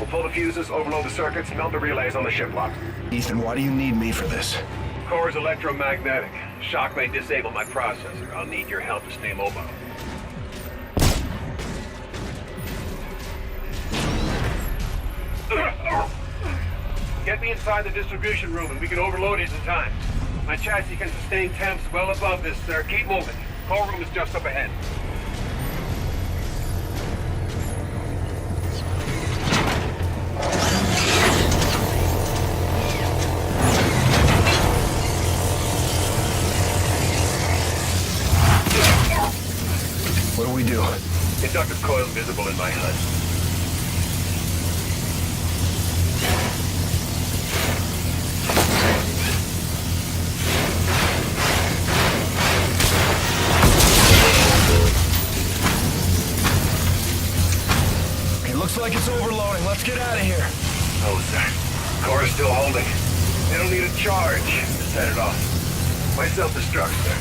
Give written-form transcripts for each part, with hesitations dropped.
We'll pull the fuses, overload the circuits, melt the relays on the ship lock. Ethan, why do you need me for this? Core's electromagnetic. Shock may disable my processor. I'll need your help to stay mobile. Get me inside the distribution room and we can overload it in time. My chassis can sustain temps well above this, sir. Keep moving. Core room is just up ahead. What do we do? Inductive coil visible in my HUD. Looks like it's overloading. Let's get out of here. Oh, sir. Core is still holding. They don't need a charge to set it off. My self-destruct, sir.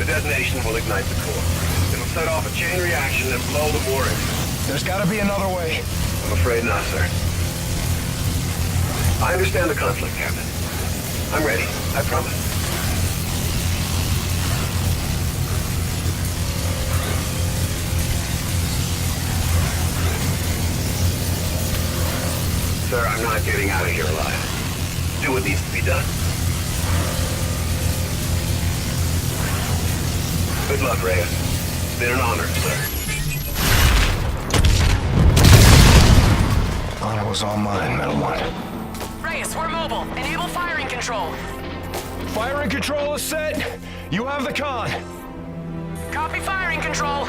The detonation will ignite the core. It'll set off a chain reaction and blow the mooring. There's gotta be another way. I'm afraid not, sir. I understand the conflict, Captain. I'm ready. I promise. Sir, I'm not getting out of here alive. Do what needs to be done. Good luck, Reyes. It's been an honor, sir. Honor was all mine, Metal One. Reyes, we're mobile. Enable firing control. Firing control is set. You have the con. Copy firing control.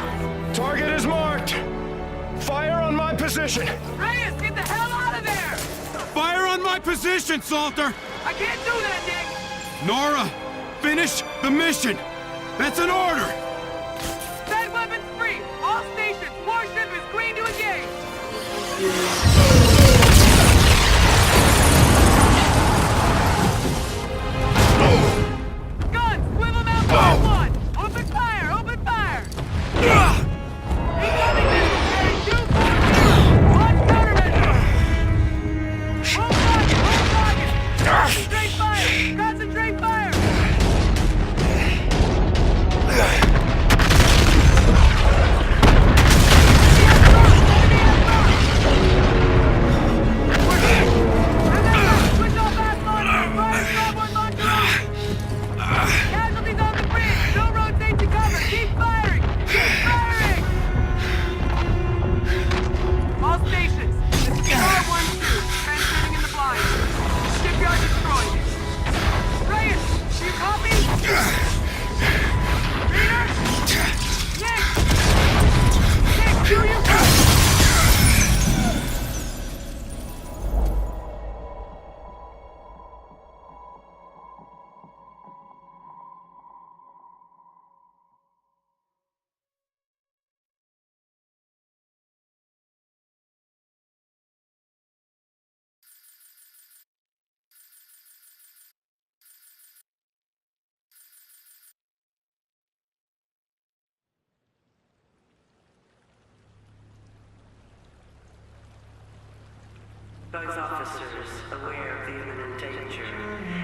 Target is marked. Fire on my position. Reyes, get the hell out of there! Fire on my position, Salter! I can't do that, Nick! Nora, finish the mission! That's an order! Set weapons free! All stations, warship is green to engage! Guns, swivel mount fire one! Open fire, open fire! Incoming missile carrying 242! Launch countermeasure! Hold target! Concentrate fire! Concentrate fire! Switch off fast launcher! Fire starboard launcher! Casualties on the bridge! No rotate to cover! Keep firing! Keep firing! All stations, this is R12, transmitting in the blind. Shipyard destroyed. Reyes, do you copy? Reader? Nick, do you copy? Those officers, aware of the imminent danger,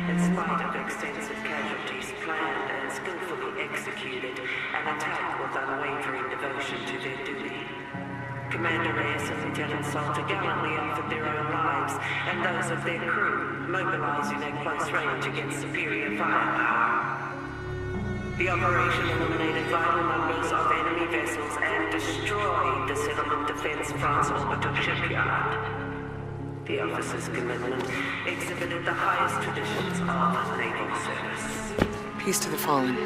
in spite of extensive casualties planned and skillfully executed, an attack with unwavering devotion to their duty. Commander Reyes and Lieutenant Salter gallantly offered their own lives and those of their crew, mobilizing at close range against superior firepower. The operation eliminated vital numbers of enemy vessels and destroyed the settlement defense France orbital shipyard. The officer's commitment exhibited the highest traditions of naval service. Peace to the fallen.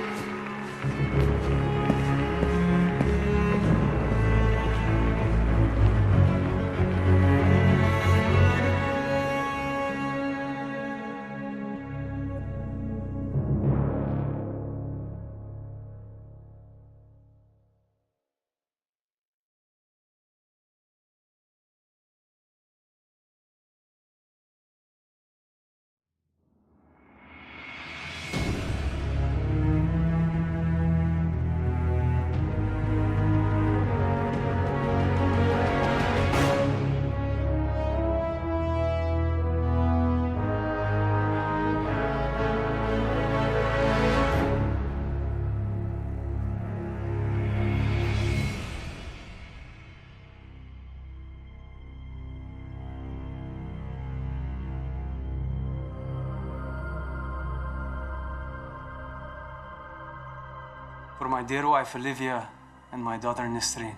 For my dear wife Olivia and my daughter Nesrine.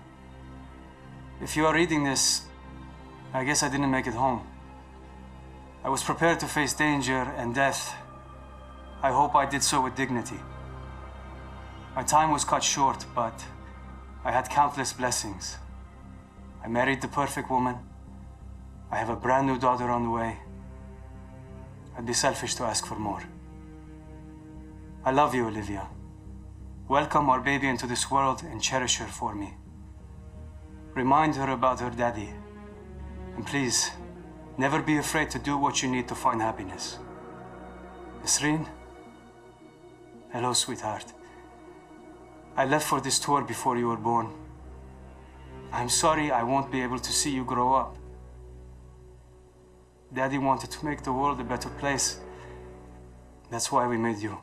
If you are reading this, I guess I didn't make it home. I was prepared to face danger and death. I hope I did so with dignity. My time was cut short, but I had countless blessings. I married the perfect woman. I have a brand new daughter on the way. I'd be selfish to ask for more. I love you, Olivia. Welcome our baby into this world and cherish her for me. Remind her about her daddy. And please, never be afraid to do what you need to find happiness. Nesrine? Hello, sweetheart. I left for this tour before you were born. I'm sorry I won't be able to see you grow up. Daddy wanted to make the world a better place. That's why we made you.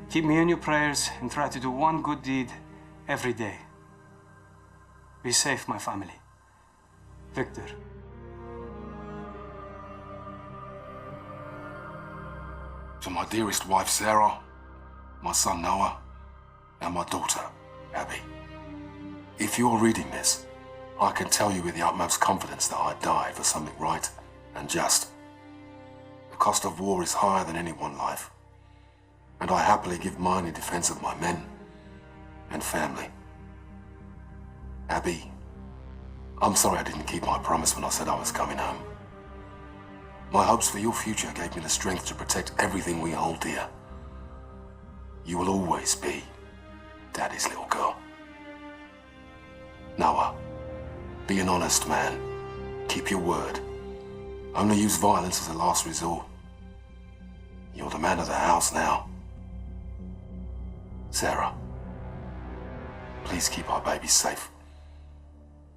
Keep me in your prayers and try to do one good deed every day. Be safe, my family. Victor. To my dearest wife, Sarah, my son, Noah, and my daughter, Abby. If you're reading this, I can tell you with the utmost confidence that I died for something right and just. The cost of war is higher than any one life, and I happily give mine in defense of my men and family. Abby, I'm sorry I didn't keep my promise when I said I was coming home. My hopes for your future gave me the strength to protect everything we hold dear. You will always be Daddy's little girl. Noah, be an honest man. Keep your word. Only use violence as a last resort. You're the man of the house now. Sarah, please keep our baby safe.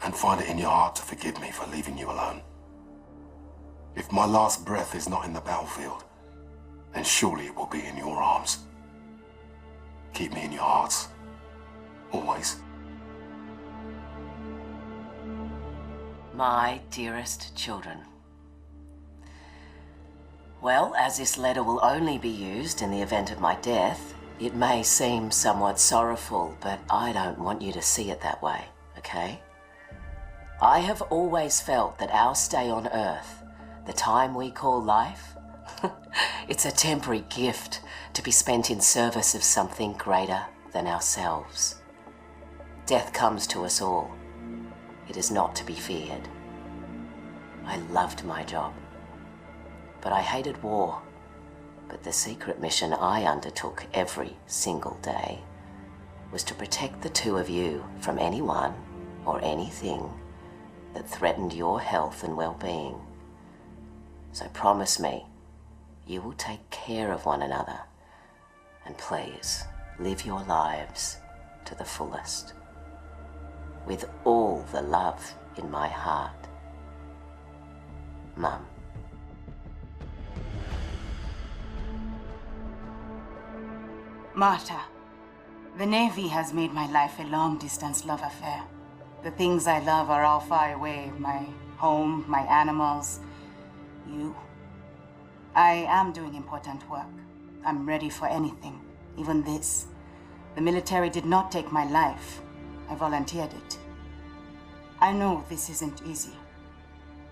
And find it in your heart to forgive me for leaving you alone. If my last breath is not in the battlefield, then surely it will be in your arms. Keep me in your hearts. Always. My dearest children. Well, as this letter will only be used in the event of my death, it may seem somewhat sorrowful, but I don't want you to see it that way, okay? I have always felt that our stay on Earth, the time we call life, it's a temporary gift to be spent in service of something greater than ourselves. Death comes to us all. It is not to be feared. I loved my job, but I hated war. But the secret mission I undertook every single day was to protect the two of you from anyone or anything that threatened your health and well-being. So promise me, you will take care of one another, and please live your lives to the fullest, with all the love in my heart. Mum. Marta, the Navy has made my life a long-distance love affair. The things I love are all far away. My home, my animals, you. I am doing important work. I'm ready for anything, even this. The military did not take my life. I volunteered it. I know this isn't easy.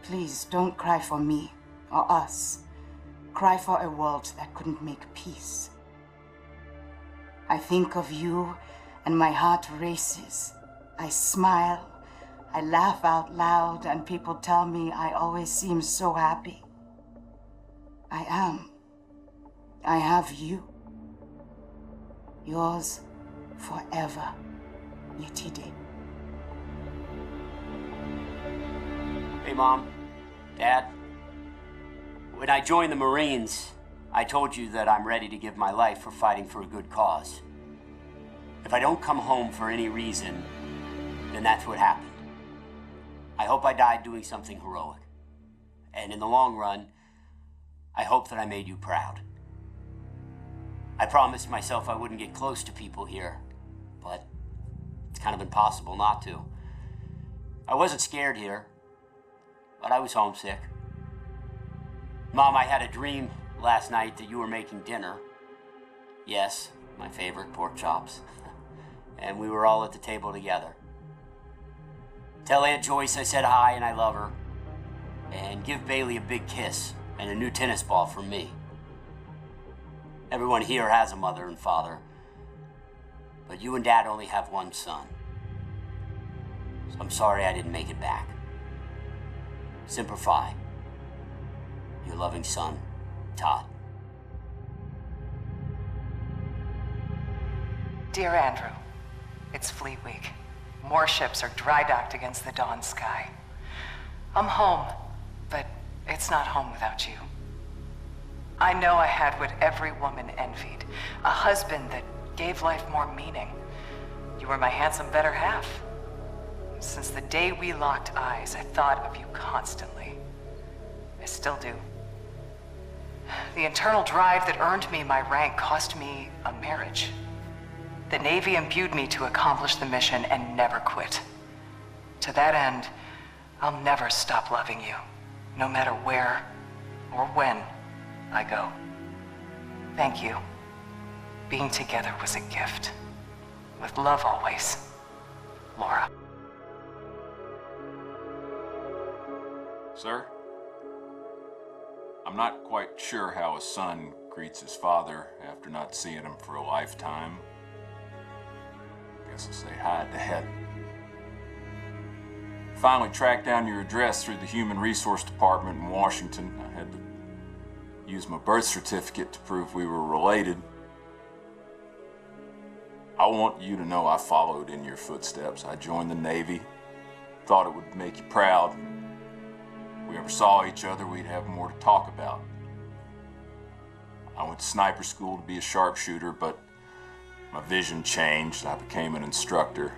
Please don't cry for me or us. Cry for a world that couldn't make peace. I think of you and my heart races. I smile, I laugh out loud, and people tell me I always seem so happy. I am. I have you. Yours forever, Yetide. Hey, Mom, Dad. When I joined the Marines, I told you that I'm ready to give my life for fighting for a good cause. If I don't come home for any reason, then that's what happened. I hope I died doing something heroic. And in the long run, I hope that I made you proud. I promised myself I wouldn't get close to people here, but it's kind of impossible not to. I wasn't scared here, but I was homesick. Mom, I had a dream last night that you were making dinner. Yes, my favorite pork chops, and we were all at the table together. Tell Aunt Joyce I said hi and I love her, and give Bailey a big kiss and a new tennis ball from me. Everyone here has a mother and father, but you and Dad only have one son. So I'm sorry I didn't make it back. Semper Fi. Your loving son, Todd. Dear Andrew, it's Fleet Week. More ships are dry docked against the dawn sky. I'm home, but it's not home without you. I know I had what every woman envied, a husband that gave life more meaning. You were my handsome better half. Since the day we locked eyes, I thought of you constantly. I still do. The internal drive that earned me my rank cost me a marriage. The Navy imbued me to accomplish the mission and never quit. To that end, I'll never stop loving you, no matter where or when I go. Thank you. Being together was a gift. With love always, Laura. Sir? I'm not quite sure how a son greets his father after not seeing him for a lifetime. Guess I'll say hi to Head. Finally tracked down your address through the Human Resource Department in Washington. I had to use my birth certificate to prove we were related. I want you to know I followed in your footsteps. I joined the Navy. Thought it would make you proud. If we ever saw each other, we'd have more to talk about. I went to sniper school to be a sharpshooter, but my vision changed. I became an instructor.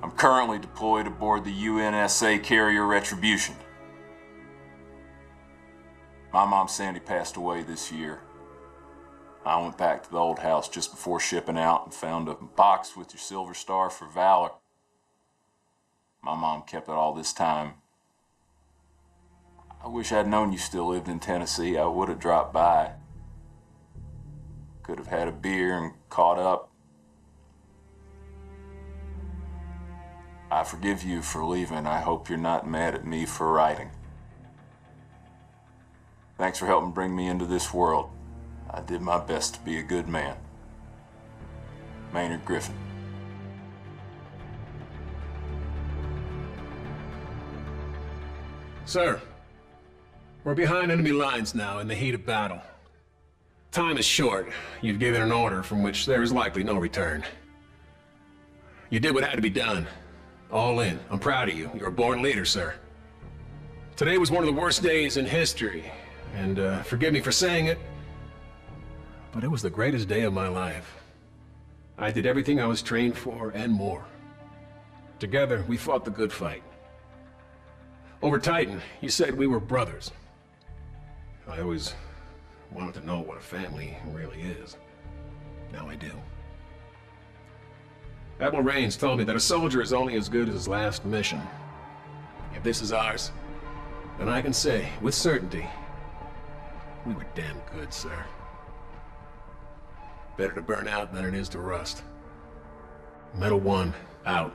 I'm currently deployed aboard the UNSA carrier Retribution. My mom Sandy passed away this year. I went back to the old house just before shipping out and found a box with your Silver Star for Valor. My mom kept it all this time. I wish I'd known you still lived in Tennessee. I would have dropped by. Could have had a beer and caught up. I forgive you for leaving. I hope you're not mad at me for writing. Thanks for helping bring me into this world. I did my best to be a good man. Maynard Griffin. Sir, we're behind enemy lines now in the heat of battle. Time is short. You've given an order from which there is likely no return. You did what had to be done. All in. I'm proud of you. You're a born leader, sir. Today was one of the worst days in history, and forgive me for saying it, but it was the greatest day of my life. I did everything I was trained for and more. Together, we fought the good fight. Over Titan, you said we were brothers. I always wanted to know what a family really is. Now I do. Admiral Raines told me that a soldier is only as good as his last mission. If this is ours, then I can say, with certainty, we were damn good, sir. Better to burn out than it is to rust. Metal One, out.